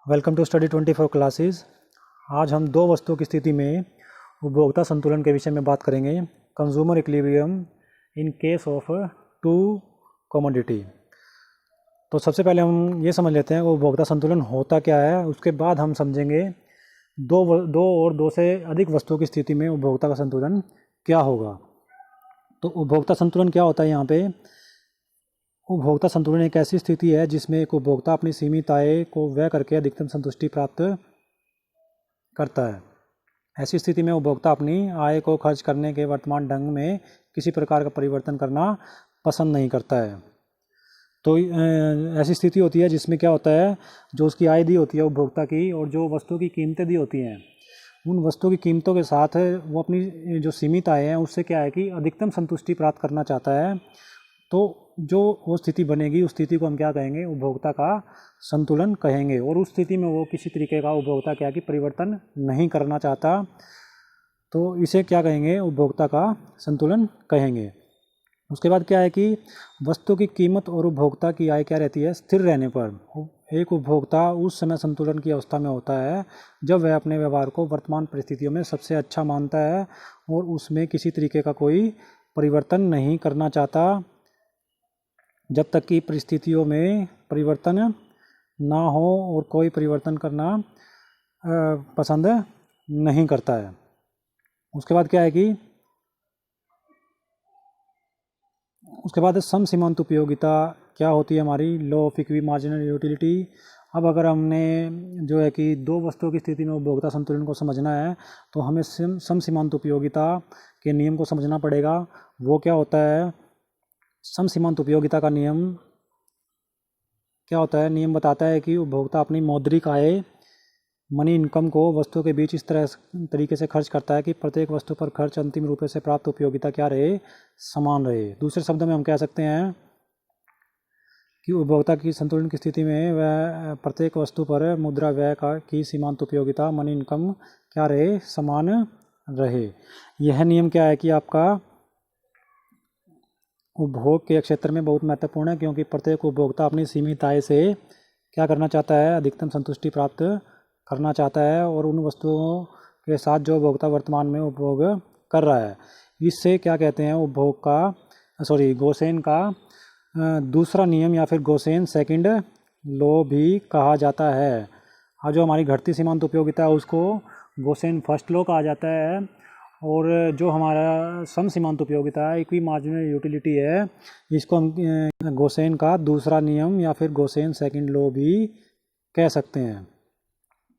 Welcome to study 24 classes. आज हम दो वस्तुओं की स्थिति में उपभोक्ता संतुलन के विषय में बात करेंगे। Consumer equilibrium in case of two commodity. तो सबसे पहले हम ये समझ लेते हैं उपभोक्ता संतुलन होता क्या है, उसके बाद हम समझेंगे दो से अधिक वस्तुओं की स्थिति में उपभोक्ता का संतुलन क्या होगा। तो उपभोक्ता संतुलन क्या होता है यहाँ पे? उपभोक्ता संतुलन एक ऐसी स्थिति है जिसमें एक उपभोक्ता अपनी सीमित आय को व्यय करके अधिकतम संतुष्टि प्राप्त करता है। ऐसी स्थिति में उपभोक्ता अपनी आय को खर्च करने के वर्तमान ढंग में किसी प्रकार का परिवर्तन करना पसंद नहीं करता है। तो ऐसी स्थिति होती है जिसमें क्या होता है, जो उसकी आय दी होती है उपभोक्ता की और जो वस्तुओं की कीमतें दी होती हैं, उन वस्तुओं की कीमतों के साथ वो अपनी जो सीमित आय है उससे क्या है कि अधिकतम संतुष्टि प्राप्त करना चाहता है। तो जो वो स्थिति बनेगी उस स्थिति को हम क्या कहेंगे? उपभोक्ता का संतुलन कहेंगे। और उस स्थिति में वो किसी तरीके का उपभोक्ता क्या कि परिवर्तन नहीं करना चाहता, तो इसे क्या कहेंगे? उपभोक्ता का संतुलन कहेंगे। उसके बाद क्या है कि वस्तु की कीमत और उपभोक्ता की आय क्या रहती है? स्थिर रहने पर एक उपभोक्ता उस समय संतुलन की अवस्था में होता है जब वह अपने व्यवहार को वर्तमान परिस्थितियों में सबसे अच्छा मानता है और उसमें किसी तरीके का कोई परिवर्तन नहीं करना चाहता, जब तक कि परिस्थितियों में परिवर्तन ना हो और कोई परिवर्तन करना पसंद नहीं करता है। उसके बाद क्या है कि उसके बाद सम सीमांत उपयोगिता क्या होती है हमारी? Law of equi marginal utility. अब अगर हमने जो है कि दो वस्तुओं की स्थिति में उपभोक्ता संतुलन को समझना है तो हमें सम सीमांत उपयोगिता के नियम को समझना पड़ेगा। वो क्या होता है? सम सीमांत उपयोगिता का नियम क्या होता है? नियम बताता है कि उपभोक्ता अपनी मौद्रिक आय मनी इनकम को वस्तुओं के बीच इस तरीके से खर्च करता है कि प्रत्येक वस्तु पर खर्च अंतिम रूप से प्राप्त उपयोगिता क्या रहे? समान रहे। दूसरे शब्दों में हम कह सकते हैं कि उपभोक्ता की संतुलन की स्थिति में वह प्रत्येक वस्तु पर मुद्रा व्यय की सीमांत उपयोगिता मनी इनकम क्या रहे? समान रहे। यह नियम क्या है कि आपका उपभोग के क्षेत्र में बहुत महत्वपूर्ण है, क्योंकि प्रत्येक उपभोक्ता अपनी सीमित आय से क्या करना चाहता है? अधिकतम संतुष्टि प्राप्त करना चाहता है और उन वस्तुओं के साथ जो उपभोक्ता वर्तमान में उपभोग कर रहा है। इससे क्या कहते हैं? गोसेन का दूसरा नियम या फिर गोसेन सेकंड लॉ भी कहा जाता है। और जो हमारी घटती सीमांत उपयोगिता है उसको गोसेन फर्स्ट लॉ कहा जाता है, और जो हमारा सम सीमांत उपयोगिता है इक्वी मार्जिनल यूटिलिटी है, इसको हम गोसेन का दूसरा नियम या फिर गोसेन सेकंड लॉ भी कह सकते हैं।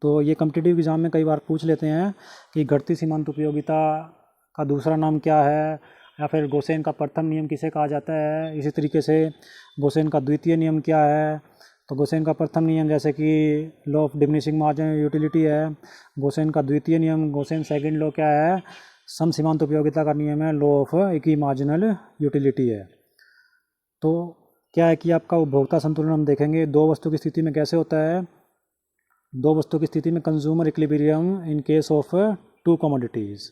तो ये कॉम्पिटिटिव एग्जाम में कई बार पूछ लेते हैं कि घटती सीमांत उपयोगिता का दूसरा नाम क्या है, या फिर गोसेन का प्रथम नियम किसे कहा जाता है। इसी तरीके से गोसेन का द्वितीय नियम क्या है? तो गोसेन का प्रथम नियम जैसे कि law of diminishing marginal utility है। गोसेन का द्वितीय नियम गोसेन सेकंड लॉ क्या है? सम सीमांत उपयोगिता का नियम है, law of equi marginal utility है। तो क्या है कि आपका उपभोक्ता संतुलन हम देखेंगे दो वस्तु की स्थिति में कैसे होता है। दो वस्तुओं की स्थिति में consumer equilibrium in case of two commodities.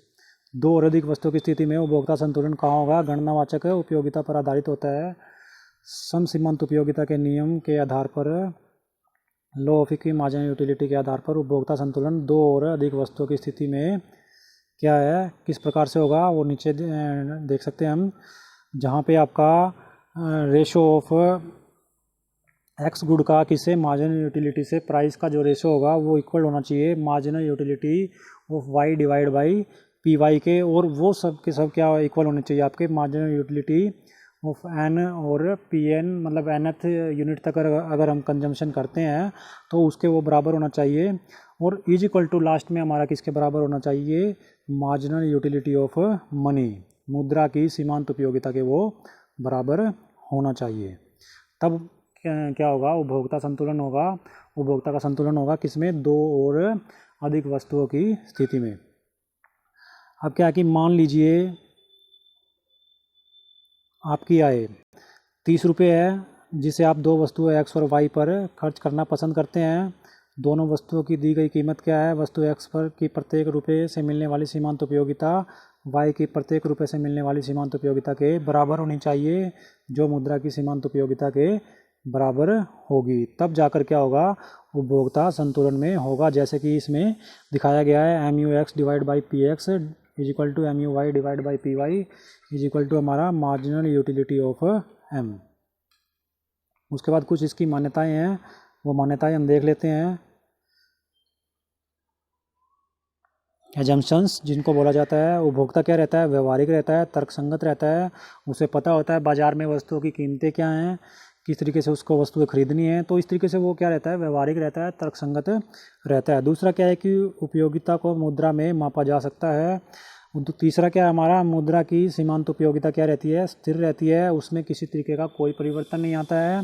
दो और अधिक वस्तुओं की स्थिति में उपभोक्ता संतुलन कहाँ होगा? गणनावाचक उपयोगिता पर आधारित होता है। सम सीमांत उपयोगिता के नियम के आधार पर, law of equi marginal utility के आधार पर उपभोक्ता संतुलन दो और अधिक वस्तुओं की स्थिति में क्या है, किस प्रकार से होगा, वो नीचे देख सकते हैं हम, जहाँ पे आपका रेशो ऑफ एक्स गुड का किससे? मार्जिनल यूटिलिटी से प्राइस का जो रेशो होगा वो इक्वल होना चाहिए marginal utility of Y divide by P Y के, और वो सब के सब क्या इक्वल होने चाहिए आपके? मार्जिनल यूटिलिटी ऑफ एन और पी एन, मतलब nth यूनिट तक अगर हम कंजम्पशन करते हैं तो उसके वो बराबर होना चाहिए, और इज इक्वल टू लास्ट में हमारा किसके बराबर होना चाहिए? मार्जिनल यूटिलिटी ऑफ मनी, मुद्रा की सीमांत उपयोगिता के वो बराबर होना चाहिए। तब क्या होगा? उपभोक्ता संतुलन होगा। उपभोक्ता का संतुलन होगा किसमें? दो और अधिक वस्तुओं की स्थिति में। अब क्या है कि मान लीजिए आपकी आय 30 रुपये है, जिसे आप दो वस्तुओं एक्स और वाई पर खर्च करना पसंद करते हैं। दोनों वस्तुओं की दी गई कीमत क्या है? वस्तु एक्स पर की प्रत्येक रुपये से मिलने वाली सीमांत उपयोगिता वाई की प्रत्येक रुपये से मिलने वाली सीमांत उपयोगिता के बराबर होनी चाहिए, जो मुद्रा की सीमांत उपयोगिता के बराबर होगी, तब जाकर क्या होगा, उपभोक्ता संतुलन में होगा। जैसे कि इसमें दिखाया गया है M U X divide by P X is equal to M U Y divide by P Y is equal to हमारा मार्जिनल यूटिलिटी ऑफ एम। उसके बाद कुछ इसकी मान्यताएं हैं, वो मान्यताएं हम देख लेते हैं। एजम्पशंस जिनको बोला जाता है, उपभोक्ता क्या रहता है, व्यवहारिक रहता है, तर्कसंगत रहता है, उसे पता होता है बाजार में वस्तुओं की कीमतें क्या हैं, किस तरीके से उसको वस्तुएं खरीदनी है, तो इस तरीके से वो क्या रहता है, व्यवहारिक रहता है, तर्कसंगत रहता है। दूसरा क्या है कि उपयोगिता को मुद्रा में मापा जा सकता है। तो तीसरा क्या है हमारा, मुद्रा की सीमांत उपयोगिता क्या रहती है, स्थिर रहती है, उसमें किसी तरीके का कोई परिवर्तन नहीं आता है।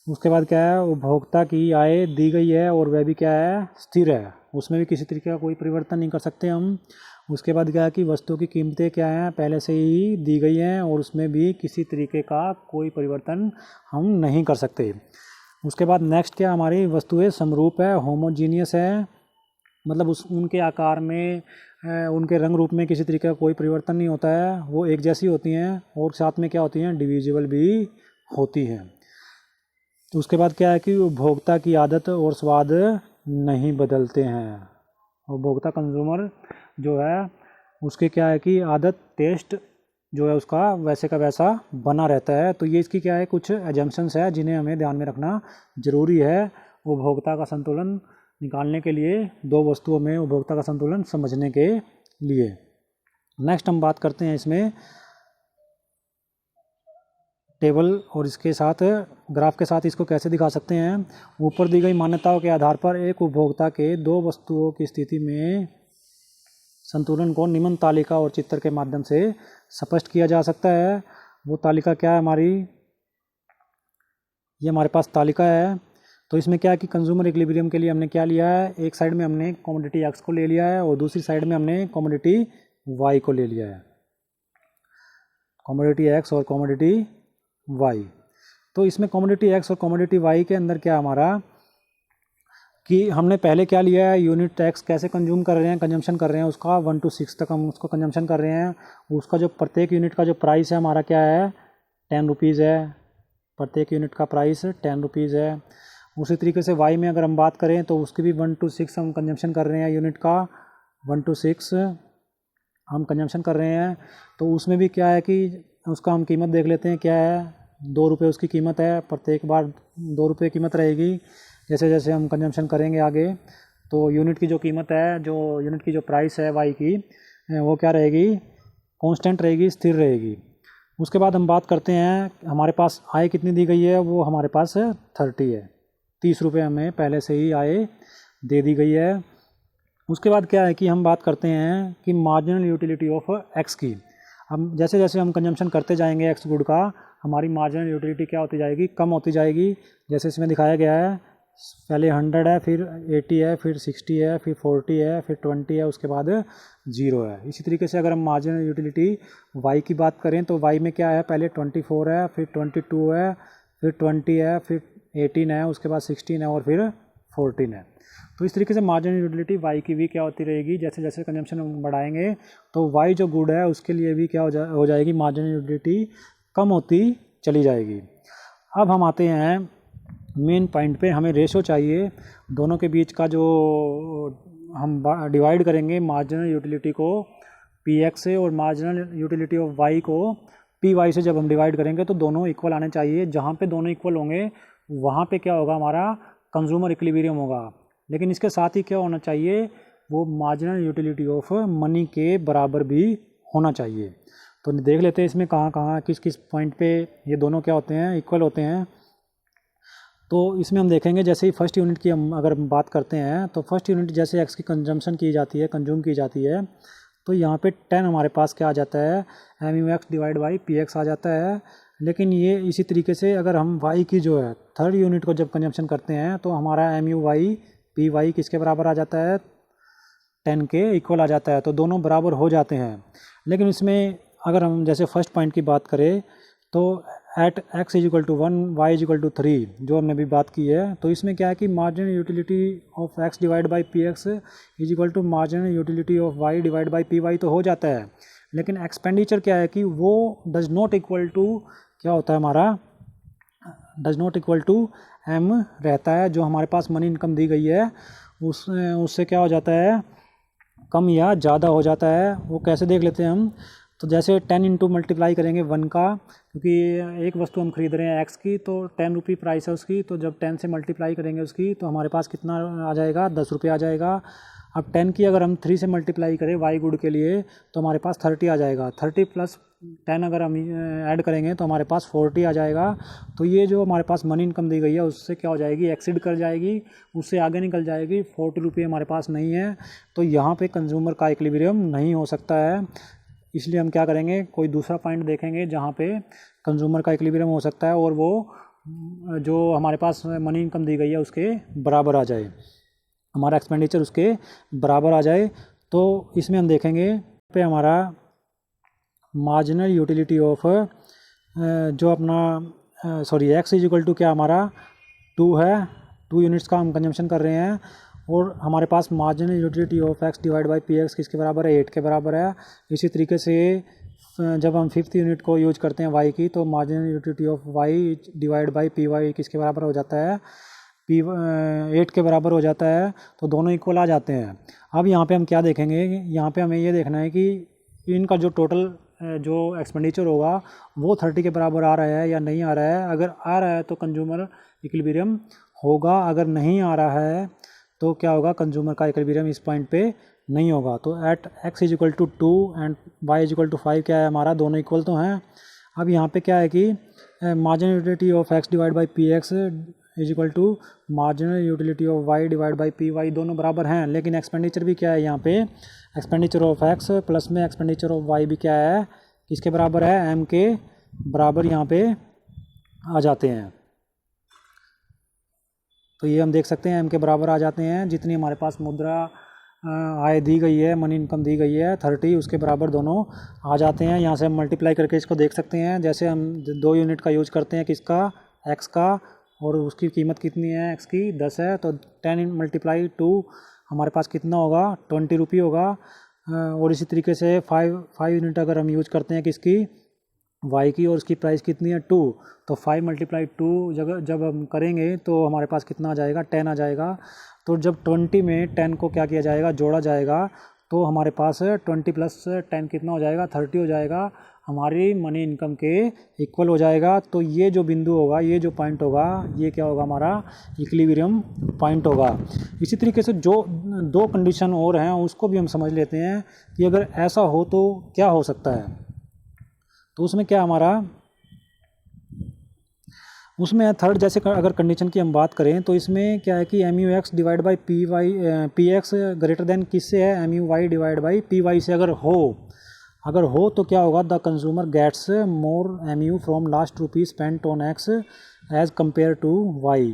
उसके बाद क्या है, उपभोक्ता की आय दी गई है और वह भी क्या है, स्थिर है, उसमें भी किसी तरीके का कोई परिवर्तन नहीं कर सकते हम। उसके बाद क्या है कि वस्तुओं की कीमतें क्या हैं, पहले से ही दी गई हैं और उसमें भी किसी तरीके का कोई परिवर्तन हम नहीं कर सकते। उसके बाद नेक्स्ट क्या, हमारी वस्तुएं समरूप है, होमोजीनियस है, मतलब उनके आकार में, उनके रंग रूप में किसी तरीके का कोई परिवर्तन नहीं होता है, वो एक जैसी होती हैं और साथ में क्या होती हैं, डिविजिबल भी होती हैं। तो उसके बाद क्या है कि उपभोक्ता की आदत और स्वाद नहीं बदलते हैं। उपभोक्ता कंज्यूमर जो है उसके क्या है कि आदत, टेस्ट जो है उसका वैसे का वैसा बना रहता है। तो ये इसकी क्या है, कुछ एजम्पशंस है जिन्हें हमें ध्यान में रखना जरूरी है उपभोक्ता का संतुलन निकालने के लिए, दो वस्तुओं में उपभोक्ता का संतुलन समझने के लिए। नेक्स्ट हम बात करते हैं इसमें टेबल और इसके साथ ग्राफ के साथ इसको कैसे दिखा सकते हैं। ऊपर दी गई मान्यताओं के आधार पर एक उपभोक्ता के दो वस्तुओं की स्थिति में संतुलन को निम्न तालिका और चित्र के माध्यम से स्पष्ट किया जा सकता है। वो तालिका क्या है हमारी, ये हमारे पास तालिका है। तो इसमें क्या है कि कंज्यूमर इक्विलिब्रियम के लिए हमने क्या लिया है, एक साइड में हमने कमोडिटी एक्स को ले लिया है और दूसरी साइड में हमने कमोडिटी वाई को ले लिया है, कमोडिटी एक्स और कमोडिटी वाई। तो इसमें कमोडिटी एक्स और कमोडिटी वाई के अंदर क्या हमारा कि हमने पहले क्या लिया है, यूनिट एक्स कैसे कंज्यूम कर रहे हैं, कंजम्पशन कर रहे हैं उसका 1 to 6 तक हम उसको कंजम्पशन कर रहे हैं। उसका जो प्रत्येक यूनिट का जो प्राइस है हमारा क्या है, 10 रुपीज़ है, प्रत्येक यूनिट का प्राइस 10 रुपीज़ है। उसी तरीके से वाई में अगर हम बात करें तो उसकी भी 1 to 6 हम कंजम्पशन कर रहे हैं, यूनिट का 1 to 6 हम कंजम्पशन कर रहे हैं। तो उसमें भी क्या है कि उसका हम कीमत देख लेते हैं, क्या है, 2 रुपये उसकी कीमत है, प्रत्येक बार 2 रुपये कीमत रहेगी। जैसे जैसे हम कंजम्पशन करेंगे आगे तो यूनिट की जो कीमत है, जो यूनिट की जो प्राइस है वाई की, वो क्या रहेगी, कांस्टेंट रहेगी, स्थिर रहेगी। उसके बाद हम बात करते हैं हमारे पास आय कितनी दी गई है, वो हमारे पास 30 है, 30 रुपये हमें पहले से ही आय दे दी गई है। उसके बाद क्या है कि हम बात करते हैं कि मार्जिनल यूटिलिटी ऑफ एक्स की। हम जैसे जैसे हम कंजम्पशन करते जाएंगे एक्स गुड का, हमारी मार्जिनल यूटिलिटी क्या होती जाएगी, कम होती जाएगी। जैसे इसमें दिखाया गया है, पहले 100 है, फिर 80 है, फिर 60 है, फिर 40 है, फिर 20 है, उसके बाद 0 है। इसी तरीके से अगर हम मार्जिनल यूटिलिटी वाई की बात करें तो वाई में क्या है, पहले 24 है, फिर 22 है, फिर 20 है, फिर 18 है, उसके बाद 16 है और फिर 14 है। तो इस तरीके से मार्जिनल यूटिलिटी वाई की भी क्या होती रहेगी, जैसे जैसे कंजम्पशन हम बढ़ाएंगे तो वाई जो गुड है उसके लिए भी क्या हो जाएगी, मार्जिनल यूटिलिटी कम होती चली जाएगी। अब हम आते हैं मेन पॉइंट पे, हमें रेशो चाहिए दोनों के बीच का, जो हम डिवाइड करेंगे मार्जिनल यूटिलिटी को पी एक्स से और मार्जिनल यूटिलिटी ऑफ वाई को पी वाई से जब हम डिवाइड करेंगे तो दोनों इक्वल आने चाहिए। जहाँ पे दोनों इक्वल होंगे वहाँ पे क्या होगा, हमारा कंज्यूमर इक्विलिब्रियम होगा। लेकिन इसके साथ ही क्या होना चाहिए, वो मार्जिनल यूटिलिटी ऑफ मनी के बराबर भी होना चाहिए। तो देख लेते हैं इसमें कहाँ कहाँ किस किस पॉइंट पे ये दोनों क्या होते हैं, इक्वल होते हैं। तो इसमें हम देखेंगे जैसे ही फर्स्ट यूनिट की हम अगर बात करते हैं तो फर्स्ट यूनिट जैसे एक्स की कंजम्पशन की जाती है, कंज्यूम की जाती है, तो यहाँ पे 10 हमारे पास क्या आ जाता है, M U X divide by P X आ जाता है। लेकिन ये इसी तरीके से अगर हम वाई की जो है थर्ड यूनिट को जब कंजम्पशन करते हैं तो हमारा M U Y P Y किसके बराबर आ जाता है, 10 के इक्वल आ जाता है। तो दोनों बराबर हो जाते हैं। लेकिन इसमें अगर हम जैसे फर्स्ट पॉइंट की बात करें तो at X is equal to 1 Y is equal to 3 जो हमने अभी बात की है, तो इसमें क्या है कि marginal utility of X divide by P X is equal to marginal utility of Y divide by P Y तो हो जाता है। लेकिन एक्सपेंडिचर क्या है कि वो डज नॉट इक्वल टू क्या होता है हमारा, does not equal to M रहता है, जो हमारे पास मनी इनकम दी गई है उससे क्या हो जाता है, कम या ज़्यादा हो जाता है। वो कैसे देख लेते हैं हम, तो जैसे 10 इंटू मल्टीप्लाई करेंगे 1 का, क्योंकि एक वस्तु हम खरीद रहे हैं एक्स की, तो 10 रुपये प्राइस है उसकी, तो जब 10 से मल्टीप्लाई करेंगे उसकी तो हमारे पास कितना आ जाएगा, 10 रुपये आ जाएगा। अब 10 की अगर हम 3 से मल्टीप्लाई करें वाई गुड के लिए तो हमारे पास 30 आ जाएगा। 30 प्लस 10 अगर हम ऐड करेंगे तो हमारे पास 40 आ जाएगा। तो ये जो हमारे पास मनी इनकम दी गई है उससे क्या हो जाएगी, एक्सीड कर जाएगी, उससे आगे निकल जाएगी। 40 रुपये हमारे पास नहीं है, तो यहाँ पे कंज्यूमर का इक्विलिब्रियम नहीं हो सकता है। इसलिए हम क्या करेंगे, कोई दूसरा पॉइंट देखेंगे जहाँ पे कंज्यूमर का इक्विलिब्रियम हो सकता है और वो जो हमारे पास मनी इनकम दी गई है उसके बराबर आ जाए, हमारा एक्सपेंडिचर उसके बराबर आ जाए। तो इसमें हम देखेंगे पे हमारा मार्जिनल यूटिलिटी ऑफ जो अपना sorry X is equal to क्या हमारा 2 है, 2 यूनिट्स का हम कंजम्पशन कर रहे हैं, और हमारे पास marginal utility of X divide by P X किसके बराबर है, 8 के बराबर है। इसी तरीके से जब हम 5th यूनिट को यूज करते हैं वाई की, तो marginal utility of Y divide by P Y किसके बराबर हो जाता है, पी 8 के बराबर हो जाता है। तो दोनों इक्वल आ जाते हैं। अब यहाँ पे हम क्या देखेंगे, यहाँ पे हमें ये देखना है कि इनका जो टोटल जो एक्सपेंडिचर होगा वो 30 के बराबर आ रहा है या नहीं आ रहा है। अगर आ रहा है तो कंज्यूमर इक्विलिब्रियम होगा, अगर नहीं आ रहा है तो क्या होगा, कंज्यूमर का इक्विलिब्रियम इस पॉइंट पे नहीं होगा। तो at X is equal to 2 and Y is equal to 5 क्या है हमारा, दोनों इक्वल तो हैं। अब यहाँ पे क्या है कि marginal utility of X divide by P X is equal to marginal utility of Y divide by P Y, दोनों बराबर हैं। लेकिन एक्सपेंडिचर भी क्या है यहाँ पे, एक्सपेंडिचर ऑफ एक्स प्लस में एक्सपेंडिचर ऑफ वाई भी क्या है, किसके बराबर है, एम के बराबर यहाँ पे आ जाते हैं। तो ये हम देख सकते हैं एम के बराबर आ जाते हैं। जितनी हमारे पास मुद्रा आय दी गई है, मनी इनकम दी गई है 30, उसके बराबर दोनों आ जाते हैं। यहाँ से हम मल्टीप्लाई करके इसको देख सकते हैं। जैसे हम 2 यूनिट का यूज करते हैं किसका, एक्स का, और उसकी कीमत कितनी है, एक्स की 10 है, तो 10 मल्टीप्लाई 2 हमारे पास कितना होगा, 20 रुपये होगा। और इसी तरीके से 5 यूनिट अगर हम यूज करते हैं किसकी, वाई की, और उसकी प्राइस कितनी है 2, तो 5 मल्टीप्लाई 2 जब हम करेंगे तो हमारे पास कितना आ जाएगा, 10 आ जाएगा। तो जब 20 में 10 को क्या किया जाएगा, जोड़ा जाएगा, तो हमारे पास 20 प्लस 10 कितना हो जाएगा, 30 हो जाएगा, हमारी मनी इनकम के इक्वल हो जाएगा। तो ये जो बिंदु होगा, ये जो पॉइंट होगा, ये क्या होगा, हमारा इक्विलिब्रियम पॉइंट होगा। इसी तरीके से जो 2 कंडीशन और हैं उसको भी हम समझ लेते हैं कि अगर ऐसा हो तो क्या हो सकता है। तो उसमें क्या हमारा, उसमें थर्ड, जैसे अगर कंडीशन की हम बात करें तो इसमें क्या है कि M U X divide by P X greater than किससे है, M U Y divide by P Y से अगर हो तो क्या होगा, the consumer gets more M U from last rupees spent on X as compare to Y,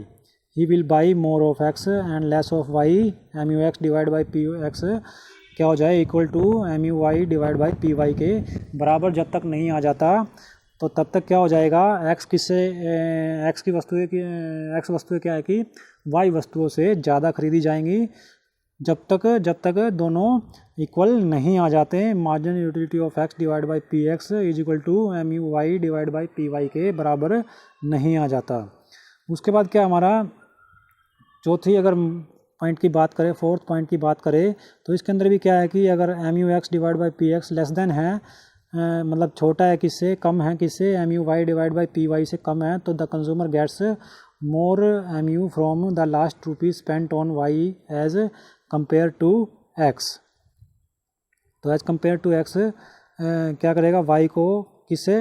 he will buy more of X and less of Y, M U X divide by P X क्या हो जाए, equal to M U Y divide by P Y के बराबर जब तक नहीं आ जाता तो तब तक क्या हो जाएगा, एक्स किससे, एक्स की वस्तुएं की, एक्स वस्तुएं क्या है कि वाई वस्तुओं से ज़्यादा खरीदी जाएंगी जब तक दोनों इक्वल नहीं आ जाते। Marginal utility of X divide by P X is equal to M U Y divide by P Y के बराबर नहीं आ जाता। उसके बाद क्या हमारा चौथी अगर पॉइंट की बात करें, फोर्थ पॉइंट की बात करें, तो इसके अंदर भी क्या है कि अगर M U X divide by P X less than है, मतलब छोटा है किससे, कम है किससे, M U Y divide by P Y से कम है, तो the consumer gets more M U from the last rupees spent on Y as compare to X. तो एज कंपेयर टू एक्स क्या करेगा, वाई को किससे,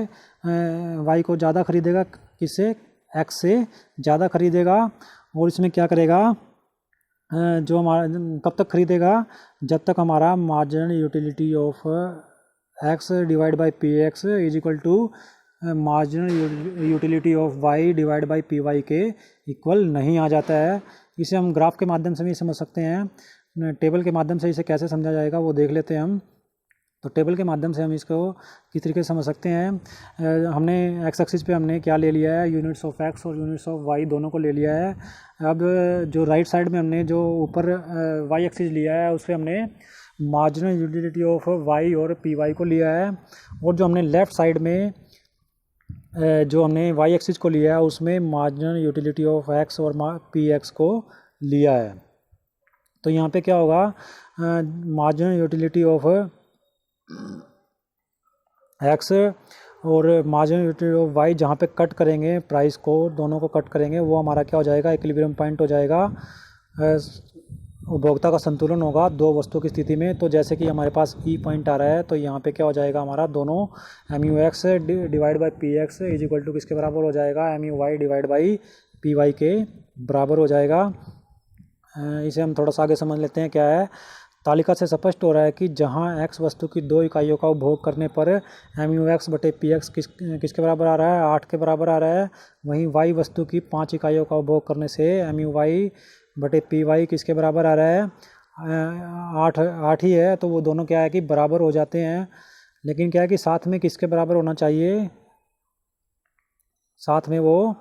वाई को ज़्यादा खरीदेगा किससे, एक्स से ज़्यादा खरीदेगा। और इसमें क्या करेगा, जो हमारा कब तक खरीदेगा, जब तक हमारा marginal utility of X divide by P X is equal to marginal utility of Y divide by P Y के इक्वल नहीं आ जाता है। इसे हम ग्राफ के माध्यम से भी समझ सकते हैं। टेबल के माध्यम से इसे कैसे समझा जाएगा वो देख लेते हैं हम। तो टेबल के माध्यम से हम इसको किस तरीके से समझ सकते हैं। हमने एक्स एक्सिस पे हमने क्या ले लिया है, यूनिट्स ऑफ एक्स और यूनिट्स ऑफ वाई दोनों को ले लिया है। अब जो राइट साइड में हमने जो ऊपर वाई एक्सिस लिया है उस पर हमने मार्जिनल यूटिलिटी ऑफ वाई और पी वाई को लिया है। और जो हमने लेफ़्ट साइड में जो हमने वाई एक्सिस को लिया है उसमें मार्जिनल यूटिलिटी ऑफ एक्स और पी एक्स को लिया है। तो यहाँ पे क्या होगा, मार्जिनल यूटिलिटी ऑफ एक्स और मार्जिनल यूटिलिटी ऑफ वाई जहाँ पे कट करेंगे प्राइस को, दोनों को कट करेंगे, वो हमारा क्या हो जाएगा, इक्विलिब्रियम पॉइंट हो जाएगा, उपभोक्ता का संतुलन होगा दो वस्तुओं की स्थिति में। तो जैसे कि हमारे पास ई पॉइंट आ रहा है, तो यहाँ पे क्या हो जाएगा हमारा, दोनों M U X divide by P X is equal to किसके बराबर हो जाएगा, M U Y divide by P Y के बराबर हो जाएगा। इसे हम थोड़ा सा आगे समझ लेते हैं क्या है। तालिका से स्पष्ट हो रहा है कि जहां x वस्तु की 2 इकाइयों का उपभोग करने पर एम यू एक्स बटे पी एक्स किसके बराबर आ रहा है, 8 के बराबर आ रहा है। वहीं y वस्तु की 5 इकाइयों का उपभोग करने से एम यू वाई बटे पी वाई किसके बराबर आ रहा है, 8 ही है। तो वो दोनों क्या है कि बराबर हो जाते हैं, लेकिन क्या है कि साथ में किसके बराबर होना चाहिए, साथ में वो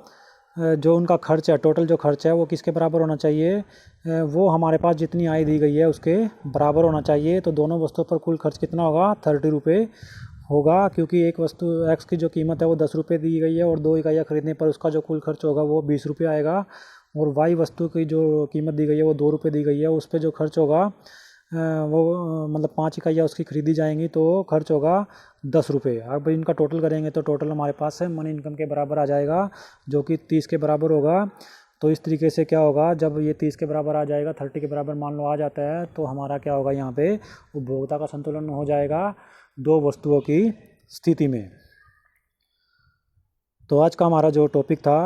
जो उनका खर्च है, टोटल जो खर्च है वो किसके बराबर होना चाहिए, वो हमारे पास जितनी आय दी गई है उसके बराबर होना चाहिए। तो दोनों वस्तुओं पर कुल खर्च कितना होगा, 30 रुपये होगा, क्योंकि एक वस्तु एक्स की जो कीमत है वो 10 रुपये दी गई है और 2 इकाइयाँ खरीदने पर उसका जो कुल खर्च होगा वो 20 रुपये आएगा। और वाई वस्तु की जो कीमत दी गई है वो 2 रुपये दी गई है, उस पर जो खर्च होगा वो मतलब 5 इकाइयाँ उसकी खरीदी जाएंगी तो खर्च होगा 10 रुपये। अब इनका टोटल करेंगे तो टोटल हमारे पास है मनी इनकम के बराबर आ जाएगा, जो कि 30 के बराबर होगा। तो इस तरीके से क्या होगा, जब ये 30 के बराबर आ जाएगा, 30 के बराबर मान लो आ जाता है, तो हमारा क्या होगा, यहाँ पे उपभोक्ता का संतुलन हो जाएगा दो वस्तुओं की स्थिति में। तो आज का हमारा जो टॉपिक था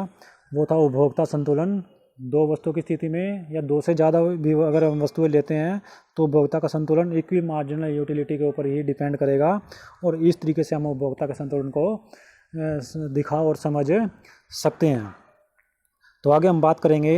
वो था उपभोक्ता संतुलन दो वस्तुओं की स्थिति में, या दो से ज़्यादा भी अगर हम वस्तुएं लेते हैं तो उपभोक्ता का संतुलन इक्वी मार्जिनल यूटिलिटी के ऊपर ही डिपेंड करेगा। और इस तरीके से हम उपभोक्ता के संतुलन को दिखा और समझ सकते हैं। तो आगे हम बात करेंगे